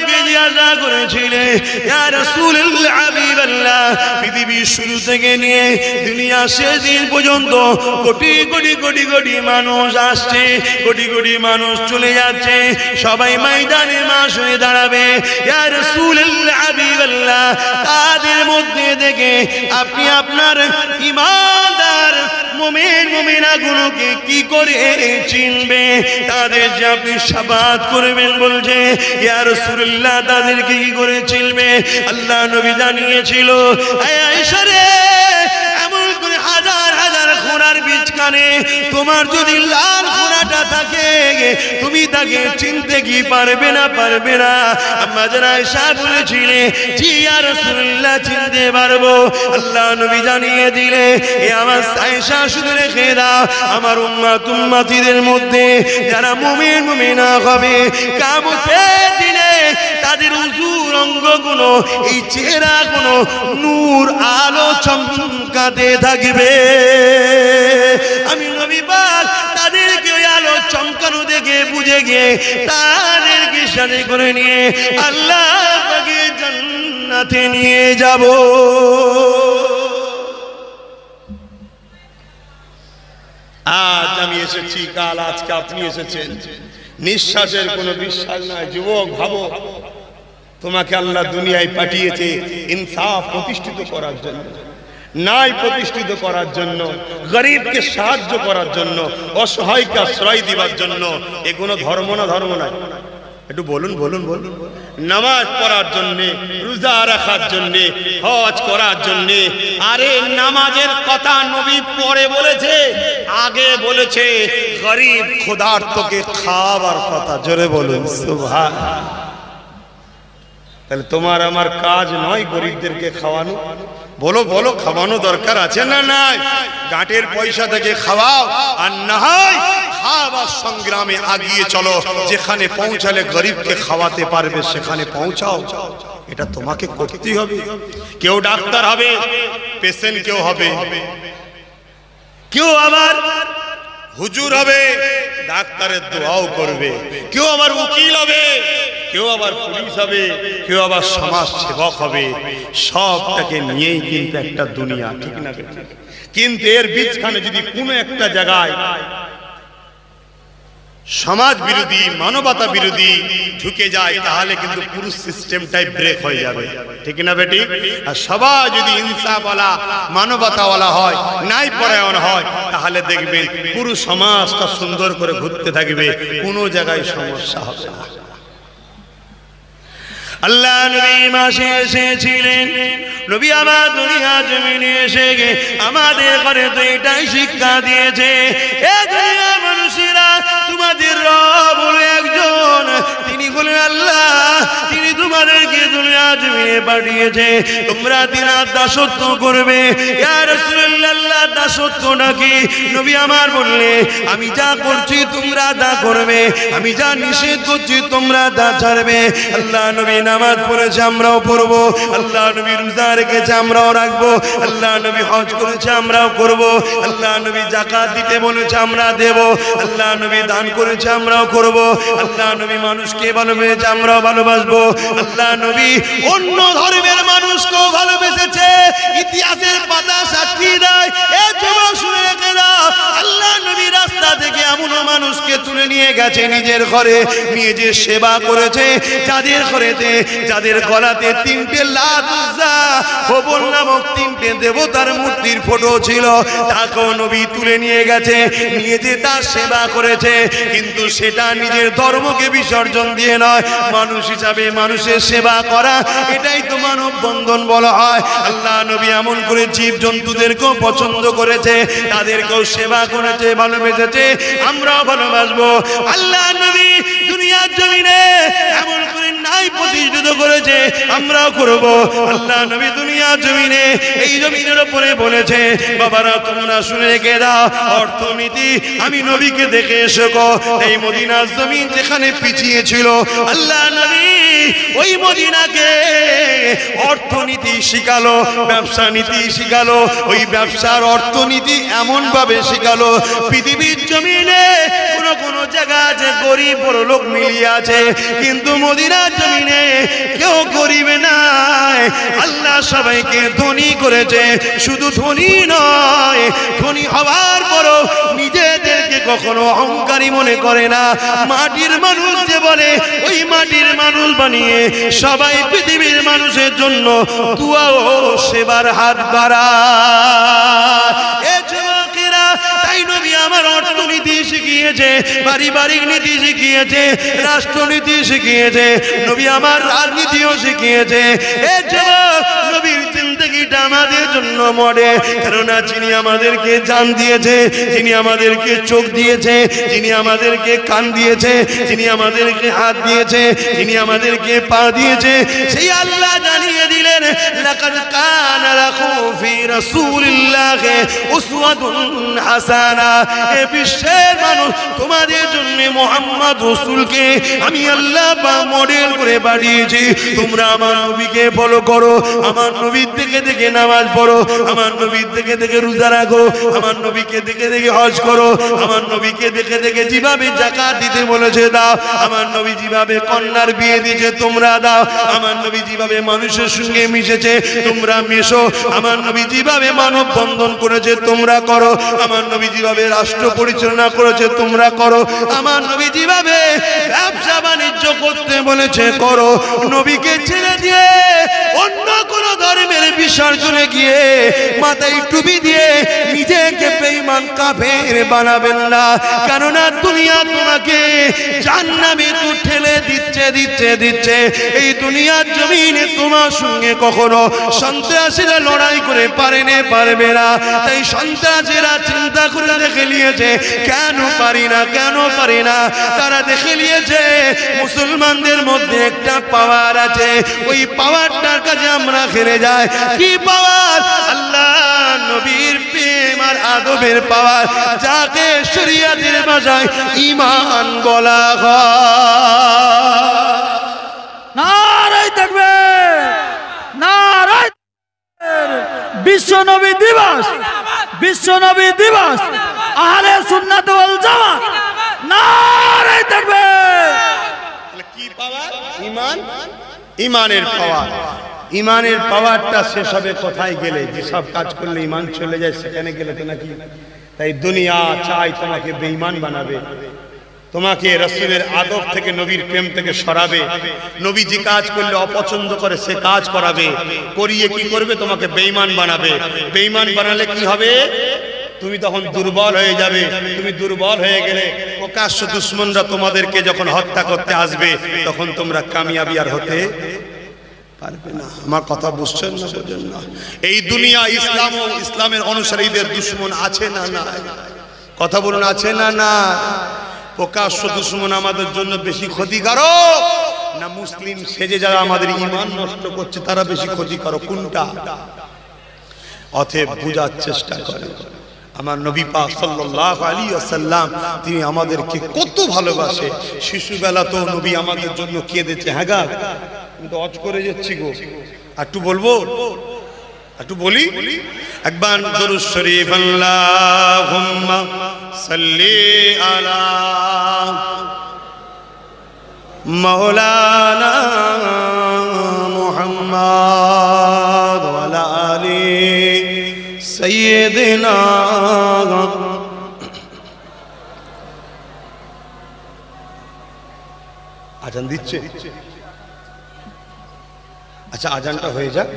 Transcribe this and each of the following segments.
আমাকে জিজ্ঞাসা করেছিলে ইয়া রাসূলুল্লাহ হাবিবাল্লাহ, পৃথিবীর শুরু থেকে নিয়ে দুনিয়া শেষ দিন পর্যন্ত কোটি কোটি কোটি কোটি মানুষ আসছে, কোটি কোটি মানুষ চলে যাচ্ছে, সবাই ময়দানে মাস হয়ে দাঁড়াবে। ইয়া রাসূলুল্লাহ হাবিবাল্লাহ, তাদের মধ্যে থেকে আপনি আপনার ঈমানদার মুমিন মুমিনাগুলোকে কি করে চিনবে? তাদের যে আপনি শাফাআত করবেন বলছে, ইয়া রাসূলুল্লাহ তাদেরকে কি করে চিনবে? আল্লাহ নবী জানিয়েছিল, আয়েশা রে, এমন করে হাজার হাজার ঘোড়ার বীজখানে তোমার যদি লাল ঘোড়াটা থাকে, তুমি তাকে চিনতে কি পারবে না? পারবে না। আম্মা জান আয়েশা বলেছিলেন, জি ইয়া রাসূলুল্লাহ চিনতে পারবো। আল্লাহ নবী জানিয়ে দিলে, এ আমার আয়েশা শুনে রেখে দাও, আমার উম্মত উম্মতিদের মধ্যে যারা মুমিন মুমিনা হবে, কিয়ামতের দিনে তাদের উযুর অঙ্গগুলো, এই চেহারাগুলো নূর আলো চমকাতে থাকবে। আমি নবী পাক তাদেরকে ওই আলো চমকানো দেখে বুঝে গিয়ে তাদেরকে সাথে করে নিয়ে আল্লাহ পাকে জান্নাতে নিয়ে যাব। আজ আমি এসেছি, কাল আজকে আপনি এসেছেন, নিঃশ্বাসের কোনো বিশ্বাস নাই। যুবক ভাবো, তোমাকে আল্লাহ দুনিয়ায় পাঠিয়েছে ইনসাফ প্রতিষ্ঠিত করার জন্য, ন্যায় প্রতিষ্ঠিত করার জন্য, গরিবকে সাহায্য করার জন্য, অসহায়কে আশ্রয় দিবার জন্য। এ কোনো ধর্ম না? ধর্ম নয়। একটু বলুন বলুন বলুন। নামাজ পড়ার জন্যে, রোজা রাখার জন্যে, হজ করার জন্যে। আরে নামাজের কথা নবী পরে বলেছে, আগে বলেছে গরিব ক্ষুধার্তকে খাওয়াবার কথা। জোরে বলুন সুবহানাল্লাহ। তাহলে তোমার আমার কাজ নয় গরিবদেরকে খাওয়ানো? বলো বলো, খাওয়ানো দরকার আছে না নাই? গাঁটের পয়সা থেকে খাওয়াও, আর না হয় খাওয়াবার সংগ্রামে আগিয়ে চলো। যেখানে পৌঁছালে গরিবকে খাওয়াতে পারবে সেখানে পৌঁছাও। এটা তোমাকে করতেই হবে। কেউ ডাক্তার হবে, পেশেন্ট কেউ হবে, কেউ আবার হুজুর হবে, ডাক্তারের দোয়াও করবে, কেউ আবার উকিল হবে, কেউ আবার পুলিশ হবে, কেউ আবার সমাজ সেবক হবে। সবটাকে নিয়েই কিন্তু একটা দুনিয়া, ঠিক না? কিন্তু এর বীজখানে যদি কোনো একটা জায়গায় সমাজ বিরোধী, মানবতা বিরোধী ঢুকে যায়, তাহলে কিন্তু পুরো সিস্টেমটাই ব্রেক হয়ে যাবে, ঠিক না বেটি? আর সবাই যদি ইনসাফওয়ালা, মানবতাওয়ালা হয়, ন্যায়পরায়ণ হয়, তাহলে দেখবেন পুরো সমাজটা সুন্দর করে ঘুরতে থাকবে, কোনো জায়গায় সমস্যা হবে না। আল্লাহ নবী মাসে এসেছিলেন, নবী আমার দুনিয়া জমিনে এসে আমাদের ঘরে তো এটাই শিক্ষা দিয়েছে, এ দুনিয়ার মানুষেরা, তোমাদের রব হলো একজন, তিনি হলেন আল্লাহ। তিনি তোমাদেরকে দুনিয়া জমিনে পাঠিয়েছে, তোমরা তিনার দাসত্ব করবে। ইয়া রাসূলুল্লাহ, দাসত্বটা কি? নবী আমার বললে, আমি যা করছি তোমরা তা করবে, আমি যা নিষেধ করছি তোমরা তা ছাড়বে। আল্লাহ নবী নামাজ পড়েছে, আমরাও পড়বো। আল্লাহ নবী রোজা রেখেছে, আমরাও রাখবো। আল্লাহ নবী হজ করেছে, আমরাও করবো। আল্লাহ নবী যাকাত দিতে বলেছে, আমরা দেব। আল্লাহ নবী দান করেছে, আমরাও করবো। আল্লাহ নবী মানুষকে ভালোবেসেছে, আমরাও ভালোবাসবো। আল্লাহ নবী অন্য ধর্মের মানুষকেও ভালোবেসেছে, ইতিহাসের পাতা সাক্ষী দেয়। এ যুবক শুনে রেখে দাও, আল্লাহ নবী রাস্তা থেকে এমন মানুষকে তুলে নিয়ে গেছে, নিজের ঘরে নিয়ে যে সেবা করেছে, যাদের ঘরেতে, যাদের গলাতে 3টে লাত, উজ্জা, হুবল নামক 3টে দেবতার মূর্তির ফটো ছিল, তাকেও নবী তুলে নিয়ে গেছে, নিয়ে যে তার সেবা করেছে। কিন্তু সেটা নিজের ধর্মকে বিসর্জন দিয়ে নয়, মানুষ হিসাবে মানুষের সেবা করা, এটাই তো মানব বন্ধন বলা হয়। আল্লাহ নবী এমন করে জীব জন্তুদেরকেও পছন্দ করেছে, তাদেরকেও সেবা করেছে, ভালোবেসেছে, আমরাও ভালোবাসবো। আল্লাহ নবী দুনিয়ার জমিনে এমন করে ন্যায় প্রতিষ্ঠিত করেছে, আমরাও করব। আল্লাহ নবী দুনিয়ার জমিনে, এই জমিনের উপরে বলেছে, বাবারা তোমরা শুনে রেখে দাও, অর্থনীতি আমি নবীকে দেখে এসেছো। এই মদিনার জমিন যেখানে পিছিয়ে ছিল, আল্লাহ নবী ওই মদিনাকে অর্থনীতি শিখালো, ব্যবসা নীতি শিখালো। ওই ব্যবসার অর্থনীতি এমন ভাবে শিখালো, পৃথিবীর জমিনে কোনো জায়গা আছে গরিব বড় লোক মিলিয়ে আছে, কিন্তু মদিনার জমিনে কেউ গরিব নাই। আল্লাহ সবাইকে ধনী করেছে। শুধু ধনী নয়, ধনী হওয়ার পরও নিজেদেরকে কখনো অহংকারী মনে করে না। মাটির মানুষ যে বলে ওই মাটির মানুষ বানিয়ে সবাই পৃথিবীর মানুষের জন্য দুয়া ও সেবার হাত বাড়ায়। তাই নবী আমার অর্থনীতি শিখিয়েছে, পারিবারিক নীতি শিখিয়েছে, রাষ্ট্রনীতি শিখিয়েছে, নবী আমার রাজনীতিও শিখিয়েছে। নবীর জিন্দেগিটা আমাদের জন্য মডেল। কেননা যিনি আমাদেরকে জান দিয়েছে, যিনি আমাদেরকে চোখ দিয়েছে, যিনি আমাদেরকে কান দিয়েছে, যিনি আমাদেরকে হাত দিয়েছে, যিনি আমাদেরকে পা দিয়েছে, সেই আল্লাহ জানিয়ে দিলেন লাকাদ কানা লাকুম ফি রাসূলিল্লাহি উসওয়াতুন হাসানা। এ বিশ্বের মানুষ তোমাদের জন্য মুহাম্মদ রাসূলকে আমি আল্লাহ পাক মডেল করে পাঠিয়েছি। তোমরা আমার নবীকে ফলো করো, আমার নবীর থেকে দেখে নামাজ পড়ো, আমার নবীর থেকে দেখে রোজা রাখো, আমার নবীকে দেখে দেখে হজ করো, আমার নবীকে দেখে দেখে যেভাবে যাকাত দিতে বলেছে দাও, আমার নবী যেভাবে কন্যার বিয়ে দিয়েছে তোমরা দাও, আমার নবী যেভাবে মানুষের সঙ্গে মিশেছে তোমরা মেশো, আমার নবী যেভাবে মানব বন্ধন করেছে তোমরা করো, আমার নবী যেভাবে রাষ্ট্র পরিচালনা করেছে তোমরা করো, আমার নবী যেভাবে ব্যবসা বাণিজ্য করতে বলেছে করো। নবীকে ছেড়ে দিয়ে অন্য কোন ধর্মের বিসর্জনে গিয়ে মাথায় টুপি দিয়ে নিজেকে বেঈমান কাফের বানাবেন না। কেননা দুনিয়া তোমাকে জাহান্নামে তো ঠেলে দিচ্ছে। এই দুনিয়ার জমিনে তোমার সঙ্গে কখনো সন্ত্রাসীরা লড়াই করে পারবে না। তাই সন্ত্রাসীরা চিন্তা করে দেখে নিয়েছে কেন পারি না। তারা দেখে নিয়েছে মুসলমানদের মধ্যে একটা পাওয়ার আছে, ওই পাওয়ারটার কাছে আমরা হেরে যাই। কি পাওয়ার? আল্লাহ নবীর প্রেম আর আদবের পাওয়ার, যাকে শরীয়তের ভাষায় ঈমান বলা হয়। নারে তাকবীর, নারে বিশ্ব নবী দিবস আহলে সুন্নাত ওয়াল জামাত, নারে তাকবীর। কি পাওয়ার? ঈমান, ঈমানের পাওয়ার। ঈমানের পাওয়ারটা শেষ হবে কোথায় গেলে? যে সব কাজ করলে ঈমান চলে যায় সেখানে গেলে তো নাকি। তাই দুনিয়া চাই তোমাকে বেঈমান বানাবে, তোমাকে রাসূলের আদব থেকে নবীর প্রেম থেকে সরাবে, নবী যে কাজ করলে অপছন্দ করে সে কাজ করাবে, করিয়ে কি করবে? তোমাকে বেঈমান বানাবে। বেঈমান বানালে কি হবে? তুমি তখন দুর্বল হয়ে যাবে। তুমি দুর্বল হয়ে গেলে প্রকাশ্য দুশমনরা তোমাদেরকে যখন হত্যা করতে আসবে তখন তোমরা কামিয়াবি আর হতে পারবে না। আমার কথা বুঝছেন না? বোঝেন না? এই দুনিয়া ইসলাম ও ইসলামের অনুসারীদের দুশমন আছে না না? কথা বলুন, আছে না না? প্রকাশ্য দুশমন আমাদের জন্য বেশি ক্ষতিকারক না মুসলিম সেজে যারা আমাদের ঈমান নষ্ট করছে তারা বেশি ক্ষতিকারক? কোনটা? অতএব বুঝার চেষ্টা করে। আমার নবী পাক সাল্লাল্লাহু আলাইহি ওয়াসাল্লাম তিনি আমাদেরকে কত ভালোবাসে। শিশুবেলা তো নবী আমাদের জন্য কেঁদেছে। হ্যাঁ গা, আমি তো অজ করে যাচ্ছি গো, একটু বলবো, একটু বলি একবার দরুদ শরীফ। আল্লাহুম্মা সাল্লি আলা মাওলানা মুহাম্মদ ওয়া আলা আলি সাইয়্যিদিনা। আজান দিচ্ছে? আচ্ছা, আজানটা হয়ে যাক।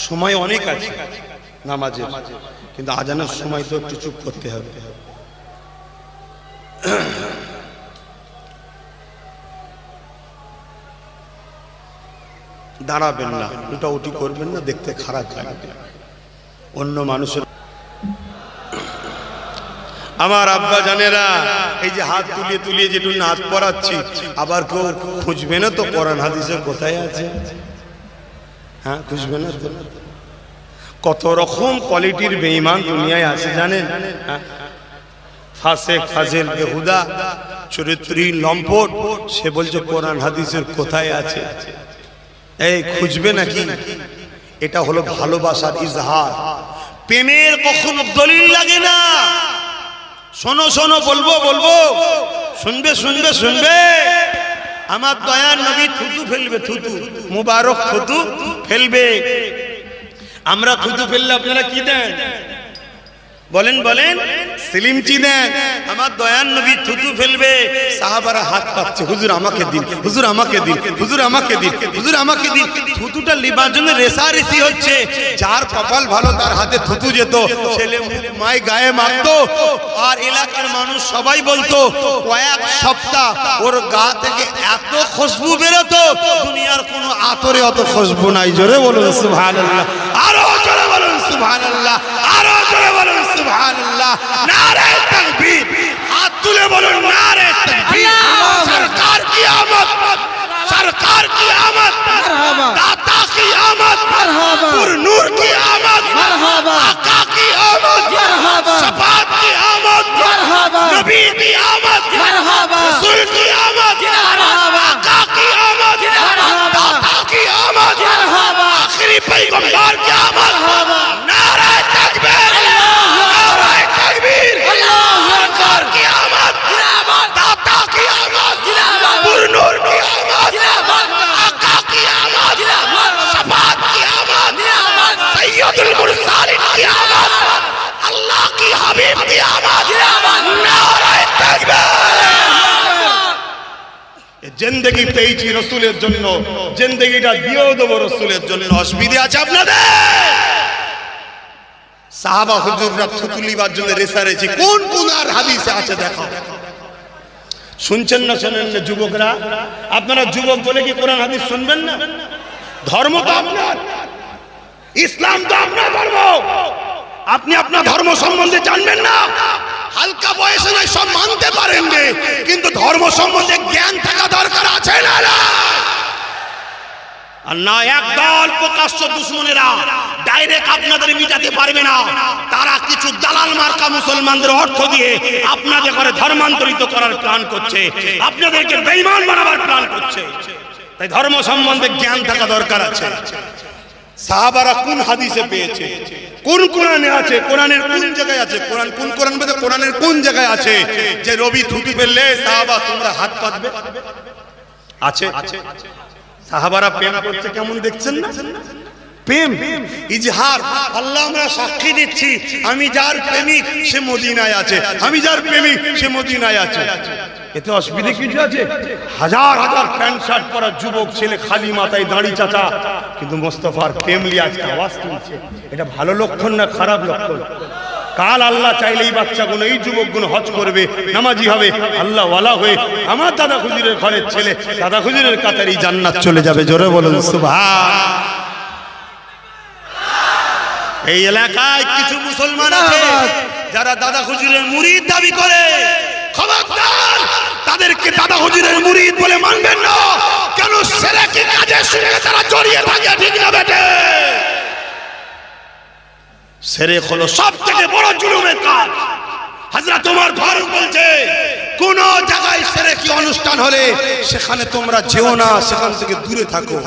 সময় অনেক আছে নামাজের, কিন্তু আজানের সময় তো একটু চুপ করতে হবে। দাঁড়াবেন না, উল্টা উঠি করবেন না, দেখতে খারাপ লাগবে অন্য মানুষের। আমার আব্বা জানেরা, এই যে হাত তুলিয়ে যেটু নাচ পড়াচ্ছি, আবার কেউ খুঁজবে না তো কোরআন হাদিসে কোথায় আছে? হ্যাঁ, খুঁজবে না তো? কত রকম কোয়ালিটির বেঈমান দুনিয়ায় আছে জানেন? ফাসেক, ফাজিল, বেহুদা, চরিত্রহীন, লম্পট, সে বলছে কোরআন হাদিসের কোথায় আছে। এই খুঁজবে নাকি? এটা হলো ভালোবাসার ইজহার। প্রেমের কখনো দলিল লাগে না, শোনো শোনো, বলবো বলবো, শুনবে শুনবে শুনবে। আমার দয়ার নবী থুতু ফেলবে, থুতু মুবারক থুতু ফেলবে। আমরা থুতু ফেললে আপনারা কি দেন বলেন বলেন? সিলিমচি দেন। আমার দয়ার নবী থুতু ফেলবে, সাহাবারা হাত পাচ্ছে, হুজুর আমাকে দিন, হুজুর আমাকে দিন, হুজুর আমাকে দিন, হুজুর আমাকে দিন। থুতুটা লিবার জন্য রেসারেসি হচ্ছে। যার কপাল ভালো তার হাতে থুতু যেত, ছেলে মাই গায়ে মাখতো, আর এলাকার মানুষ সবাই বলতো কয়েক সপ্তাহ ওর গা থেকে এত খুশবু বেরোতো, দুনিয়ার কোনো আতরে অত খুশবু নাই। জোরে বলুন সুবহানাল্লাহ, আরো জোরে বলুন সুবহানাল্লাহ, আরো জোরে বলুন সুবহানাল্লাহ। নারে তাকবীর, হাত তুলে বলুন নারে তাকবীর। সরকার কি আমত, সরকার কি আমত, দাতা কি আমত, পুর নূর কি আমত, আকা কি আমত, শফাত কি আমত, নবী কি আমত, রাসূল কি আমত, আকা কি আমত, দাতা কি আমত, আখিরি पैगंबर কি আমত। নারে তাকবীর, নারে তাকবীর। সরকার কি আমত, দাতা কি আমত, পুর নূর কি আমত, আকা কি আমত, শফাত কি আমত, সৈয়দুল মুরসালিন কি আমত, আল্লাহ কি হাবিব কি আমত। নারে তাকবীর। জিন্দেগি পেয়েছি রাসূলের জন্য, জিন্দেগিটা দিয়েও দেবো রাসূলের জন্য। অসুবিধা আছে আপনাদের? সাহাবা হুজুররা থুতু লিবার জন্য রেসারেসি কোন কোন আর হাদিসে আছে দেখো। শুনছেন না শোনেন না যুবকরা? আপনারা যুবক বলে কি কোরআন হাদিস শুনবেন না? ধর্ম তো আপনার, ইসলাম তো আপনার ধর্ম। আপনি আপনার ধর্ম সম্বন্ধে জানবেন না? হালকা বয়সে নয় সব মানতে পারেন রে, কিন্তু ধর্ম সম্বন্ধে জ্ঞান থাকা দরকার আছে না? আর না একদল প্রকাশ্য দুশমনেরা ডাইরেক্ট আপনাদের মিটাতে পারবে না। তারা কিছু দালাল মার্কা মুসলমানদের অর্থ দিয়ে আপনাদের ঘরে ধর্মান্তরিত করার প্ল্যান করছে, আপনাদেরকে বেঈমান বানাবার প্ল্যান করছে। তাই ধর্ম সম্বন্ধে জ্ঞান থাকা দরকার আছে। সাহাবারা কোন হাদিসে পেয়েছে, কোন কোরআনে আছে, কোরআনের কোন জায়গায় আছে, কোরআন কোন কোরআন বলতে কোরআনের কোন জায়গায় আছে যে রবি থুতু ফেললে সাহাবা তোমরা হাত পাতবে? আছে। সাহাবারা প্রেম করছে কেমন দেখছেন না? প্রেম ইজহার। আল্লাহ আমরা সাক্ষী দিচ্ছি, আমি যার প্রেমিক সে মদিনায় আছে, আমি যার প্রেমিক সে মদিনায় আছে। এতে অসুবিধা কিছু আছে? হাজার হাজার প্যান্ট শার্ট পরা যুবক ছেলে খালি মাথায় দাঁড়ি চাচা, কিন্তু মোস্তফার প্রেম নিয়ে আজকে আওয়াজ তুলছে। এটা ভালো লক্ষণ না খারাপ লক্ষণ? কাল আল্লাহ চাইলে এই বাচ্চাগুলো, এই যুবকগুলো হজ করবে, নামাজি হবে, আল্লাহ ওয়ালা হয়ে আমার দাদা হুজুরের ঘরের ছেলে দাদা হুজুরের কাতারি জান্নাত চলে যাবে। জোরে বলুন সুবহান। এই এলাকায় কিছু মুসলমান আছে যারা দাদা হুজুরের মুরিদ দাবি করে। খবরদার, তাদেরকে দাদা হুজুরের মুরিদ বলে মানবেন না। কেন? শিরকি কাজের সঙ্গে তারা জড়িয়ে থাকে, ঠিক না বেটে? শিরক হলো সবথেকে বড় জুলুমের কাজ। হযরত ওমর ফারুক বলছে, কোন জায়গায় শিরকি অনুষ্ঠান হলে সেখানে তোমরা যেও না, সেখান থেকে দূরে থাকো।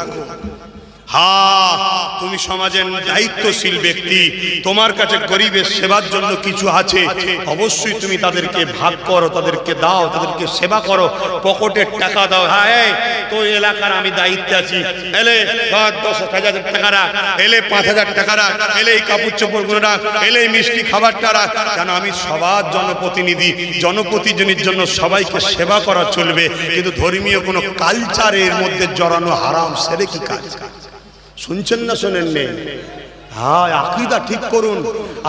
হ্যাঁ, তুমি সমাজের দায়িত্বশীল ব্যক্তি, তোমার কাছে গরিবের সেবার জন্য কিছু আছে, অবশ্যই তুমি তাদেরকে ভাগ করো, তাদেরকে দাও, তাদেরকে সেবা করো, পকেটের টাকা দাও। হ্যাঁ, তো এলাকার আমি দায়িত্বে আছি, এলে 10,000 টাকা রাখ, এলে 5,000 টাকা রাখ, এলে এই কাপড় চোপড়গুলো রাখ, এলে মিষ্টি খাবারটা রাখ। কেন? আমি সবার জনপ্রতিনিধি, জনপ্রতিনিধির জন্য সবাইকে সেবা করা চলবে, কিন্তু ধর্মীয় কোনো কালচারের মধ্যে জড়ানো হারাম। সেরে কি কাজ? শুনছেন না শোনেন নে? হ্যাঁ, আকীদা ঠিক করুন।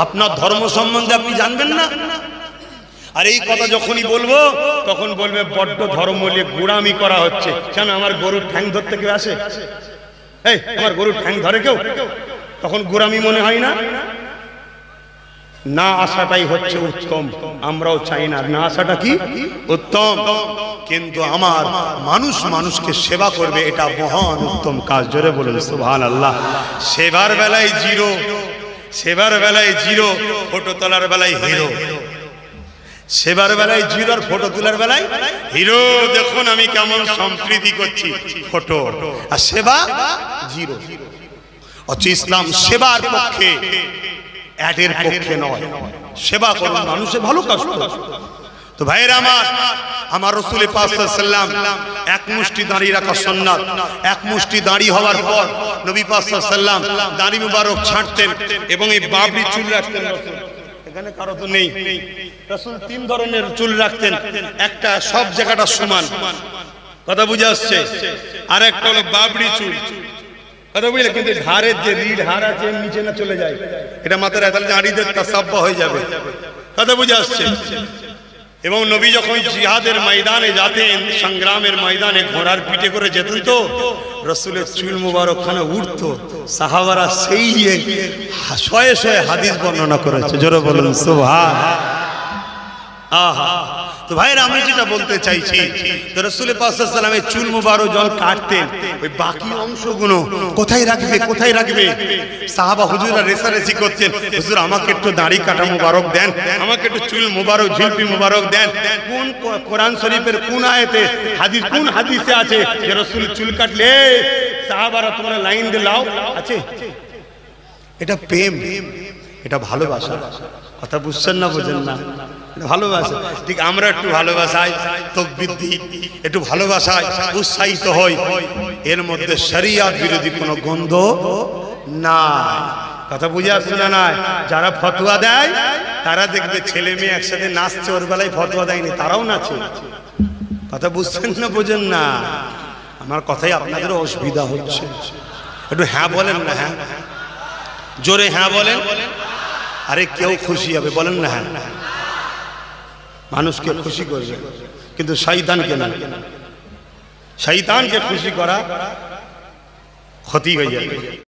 আপনার ধর্ম সম্বন্ধে আপনি জানবেন না? আর এই কথা যখনই বলবো তখন বলবে বড্ড ধর্ম নিয়ে গোড়ামি করা হচ্ছে। কেন? আমার গরুর ঠ্যাং ধরতে কেউ আসে? এই আমার গরুর ঠ্যাং ধরে কেউ? তখন গোড়ামি মনে হয় না? না আসাটাই হচ্ছে উত্তম। আমরাও চাই না, না আসাটা কি উত্তম। কিন্তু আমার মানুষ মানুষকে সেবা করবে, এটা মহান উত্তম কাজ। জোরে বলুন সুবহানাল্লাহ। সেবার বেলায় জিরো, সেবার বেলায় জিরো, ফটো তোলার বেলায় হিরো। সেবার বেলায় জিরো, আর ফটো তোলার বেলায় হিরো। দেখুন আমি কেমন সম্প্রীতি করছি, ফটো। আর সেবা জিরো। অথচ ইসলাম সেবার পক্ষে, অ্যাডের পক্ষে নয়। সেবা করুন, মানুষের ভালো কাজ করুন। তো ভাইয়েরা আমার রাসূল পাক সাল্লাল্লাহু আলাইহি ওয়াসাল্লাম এক মুষ্টি দাড়ি রাখা সুন্নাত। এক মুষ্টি দাড়ি হওয়ার পর নবী পাক সাল্লাল্লাহু আলাইহি ওয়াসাল্লাম দাড়ি মুবারক ছাঁটতেন এবং এই বাবরি চুল রাখতেন। রাসূল এখানে কারো তো নেই, রাসূল তিন ধরনের চুল রাখতেন। একটা সব জায়গাটা সমান, কথা বুঝে আসছে। আর একটা হলো বাবরি চুল, কথা বুঝলে, কিন্তু ধারের যে রিড হার আছে নিচে না চলে যায়, এটা মাথার এতালে দাঁড়িয়ে তাসাব্বা হয়ে যাবে, কথা বুঝে আসছে। এবং নবী যখন জিহাদের ময়দানে যেতেন, সংগ্রামের ময়দানে ঘোড়ার পিঠে করে যেতেন, তো রাসূলের চুল মুবারক খানে উঠতো। সাহাবারা সেই শয়ে শয়ে হাদিস বর্ণনা করেছে, জোরে বলুন সুবহান। আহা, তো ভাইরা আমি যেটা বলতে চাইছি, তো রাসূল পাক সাল্লাল্লাহু আলাইহি ওয়াসাল্লামের চুল মুবারক যখন কাটতেন, ওই বাকি অংশগুলো কোথায় রাখবে কোথায় রাখবে, সাহাবা হুজুররা রেসারেসি করতেন, হুজুর আমাকে একটু দাড়ি কাটা মুবারক দেন, আমাকে একটু চুল মুবারক ঝুলপি মুবারক দেন। কোন কোরআন শরীফের কোন আয়াতে হাদিস, কোন হাদিসে আছে যে রাসূল চুল কাটলে সাহাবারা তোমরা লাইন দিয়ে লাও? আছে? এটা প্রেম, এটা ভালোবাসা। কথা বুঝছেন না বোঝেন না? ভালোবাসা। ঠিক আমরা একটু ভালোবাসায় তাকবীর দিই, একটু ভালোবাসায় উৎসাহিত হই, এর মধ্যে শরিয়ত বিরোধী কোনো গন্ধ নাই। কথা বুঝে আসছে না? নাই যারা ফতোয়া দেয় তারা দেখবে ছেলে মেয়ে একসাথে নাচছে, ওর বেলায় ফতোয়া দেয়নি, তারাও নাচে। কথা বুঝছেন না বোঝেন না? আমার কথাই আপনাদের অসুবিধা হচ্ছে, একটু হ্যাঁ বলেন না, হ্যাঁ জোরে হ্যাঁ বলেন। আরে কেউ খুশি হবে, বলেন না হ্যাঁ। মানুষকে খুশি করবে, কিন্তু শয়তানকে না। শয়তানকে খুশি করা ক্ষতি হয়ে যাবে।